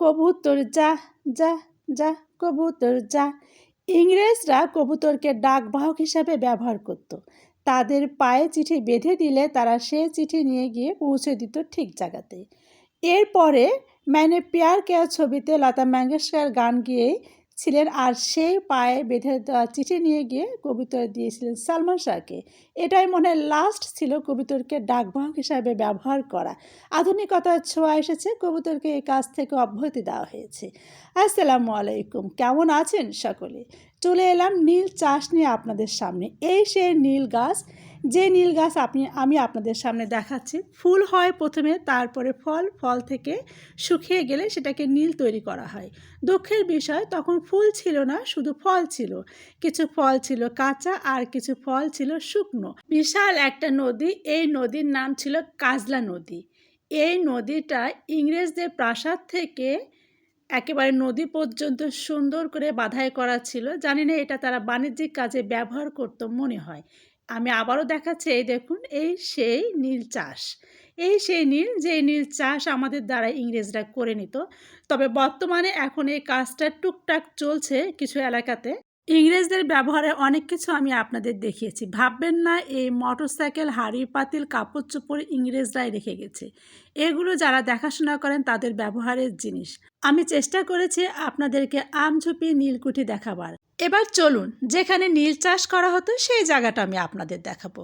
কবুতর যা যা যা কবুতর যা। ইংরেজরা কবুতরকে ডাকবাহক হিসাবে ব্যবহার করত। তাদের পায়ে চিঠি বেঁধে দিলে তারা সে চিঠি নিয়ে গিয়ে পৌঁছে দিত ঠিক জায়গাতে। এরপরে मैंने प्यार किया ছবিতে লতা মঙ্গেশকর গান গেয়েছিলেন, আর সেই পায়ে বেঁধে দেওয়া চিঠি নিয়ে গিয়ে কবুতর দিয়েছিলেন সালমান শাহকে। এটাই মনে হয় লাস্ট ছিল কবুতরকে ডাকবাহক হিসাবে ব্যবহার করা। আধুনিকতার ছোঁয়া এসেছে, কবুতরকে এই কাজ থেকে অব্যাহতি দেওয়া হয়েছে। আসসালামু আলাইকুম, কেমন আছেন সকলে? চলে এলাম নীল চাষ নিয়ে আপনাদের সামনে। এই সেই নীল গাছ, যে নীল গাছ আমি আপনাদের সামনে দেখাচ্ছি। ফুল হয় প্রথমে, তারপরে ফল, ফল থেকে শুকিয়ে গেলে সেটাকে নীল তৈরি করা হয়। দুঃখের বিষয়, তখন ফুল ছিল না, শুধু ফল ছিল। কিছু ফল ছিল কাঁচা আর কিছু ফল ছিল শুকনো। বিশাল একটা নদী, এই নদীর নাম ছিল কাজলা নদী। এই নদীটা ইংরেজদের প্রাসাদ থেকে একেবারে নদী পর্যন্ত সুন্দর করে বাঁধাই করা ছিল। জানি না এটা তারা বাণিজ্যিক কাজে ব্যবহার করত মনে হয়। আমি আবারও দেখাচ্ছি, এই দেখুন, এই সেই নীল চাষ। এই সেই নীল, যে নীল চাষ আমাদের দ্বারা ইংরেজরা করে নিত। তবে বর্তমানে এখন এই কাজটা টুকটাক চলছে কিছু এলাকাতে। ইংরেজদের ব্যবহারে অনেক কিছু আমি আপনাদের দেখিয়েছি। ভাববেন না এই মোটরসাইকেল, হাঁড়ি পাতিল, কাপড় চোপড় ইংরেজরাই রেখে গেছে। এগুলো যারা দেখাশোনা করেন তাদের ব্যবহারের জিনিস। আমি চেষ্টা করেছি আপনাদেরকে আমঝুপি নীলকুঠি দেখাবার। এবার চলুন, যেখানে নীল চাষ করা হতো সেই জায়গাটা আমি আপনাদের দেখাবো।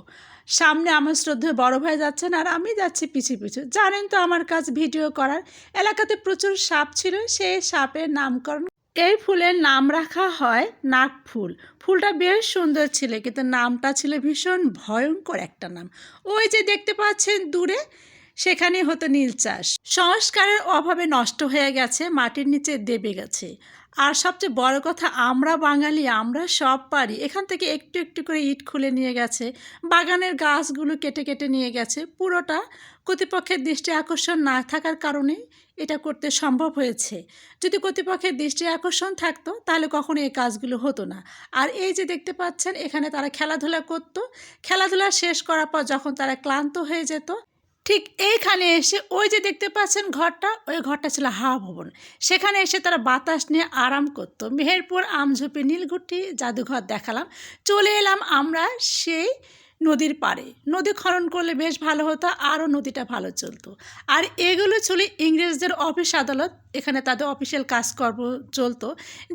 সামনে আমার শ্রদ্ধেয় বড় ভাই যাচ্ছেন আর আমি যাচ্ছি পিছু পিছু। জানেন তো আমার কাজ ভিডিও করার। এলাকাতে প্রচুর সাপ ছিল, সেই সাপের নামকরণ, এই ফুলের নাম রাখা হয় নাক ফুল। ফুলটা বেশ সুন্দর ছিল, কিন্তু নামটা ছিল ভীষণ ভয়ঙ্কর একটা নাম। ওই যে দেখতে পাচ্ছেন দূরে, সেখানেই হতো নীল চাষ। সংস্কারের অভাবে নষ্ট হয়ে গেছে, মাটির নিচে দেবে গেছে। আর সবচেয়ে বড় কথা, আমরা বাঙালি, আমরা সব পারি। এখান থেকে একটু একটু করে ইট খুলে নিয়ে গেছে, বাগানের গাছগুলো কেটে কেটে নিয়ে গেছে। পুরোটা কর্তৃপক্ষের দৃষ্টি আকর্ষণ না থাকার কারণে এটা করতে সম্ভব হয়েছে। যদি কর্তৃপক্ষের দৃষ্টি আকর্ষণ থাকতো তাহলে কখনো এই কাজগুলো হতো না। আর এই যে দেখতে পাচ্ছেন, এখানে তারা খেলাধুলা করত। খেলাধুলা শেষ করার পর যখন তারা ক্লান্ত হয়ে যেত, ঠিক এইখানে এসে ওই যে দেখতে পাচ্ছেন ঘরটা, ওই ঘরটা ছিল হাওয়া ভবন। সেখানে এসে তারা বাতাস নিয়ে আরাম করতো। মেহেরপুর আমঝুপি নীলকুঠি জাদুঘর দেখালাম। চলে এলাম আমরা সেই নদীর পাড়ে। নদী খনন করলে বেশ ভালো হতো, আরও নদীটা ভালো চলতো। আর এগুলো ছিল ইংরেজদের অফিস আদালত। এখানে তাদের অফিসিয়াল কাজকর্ম চলতো,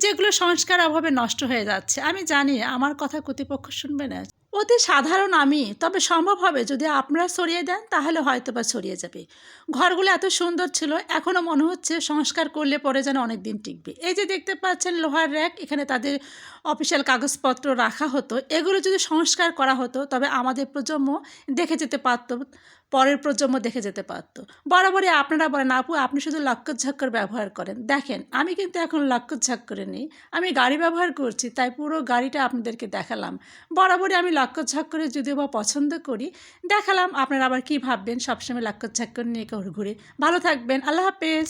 যেগুলো সংস্কার অভাবে নষ্ট হয়ে যাচ্ছে। আমি জানি আমার কথা কর্তৃপক্ষ শুনবে না, অতি সাধারণ আমি, তবে সম্ভব হবে যদি আপনারা সরিয়ে দেন তাহলে হয়তো বা সরিয়ে যাবে। ঘরগুলো এত সুন্দর ছিল, এখনও মনে হচ্ছে সংস্কার করলে পরে যেন অনেক দিন টিকবে। এই যে দেখতে পাচ্ছেন লোহার র্যাক, এখানে তাদের অফিসিয়াল কাগজপত্র রাখা হতো। এগুলো যদি সংস্কার করা হতো তবে আমাদের প্রজন্ম দেখে যেতে পারত, পরের প্রজন্ম দেখে যেতে পারত। বরাবরই আপনারা বলেন, আপু আপনি শুধু লক্করঝক্কর ব্যবহার করেন। দেখেন, আমি কিন্তু এখন লক্করঝক্করে নেই, আমি গাড়ি ব্যবহার করছি, তাই পুরো গাড়িটা আপনাদেরকে দেখালাম। বরাবরই আমি লক্করঝক্করে যদিও বা পছন্দ করি, দেখালাম। আপনারা আবার কী ভাববেন সবসময় লক্করঝক্কর নিয়ে ঘুরে। ভালো থাকবেন, আল্লাহ হাফেজ।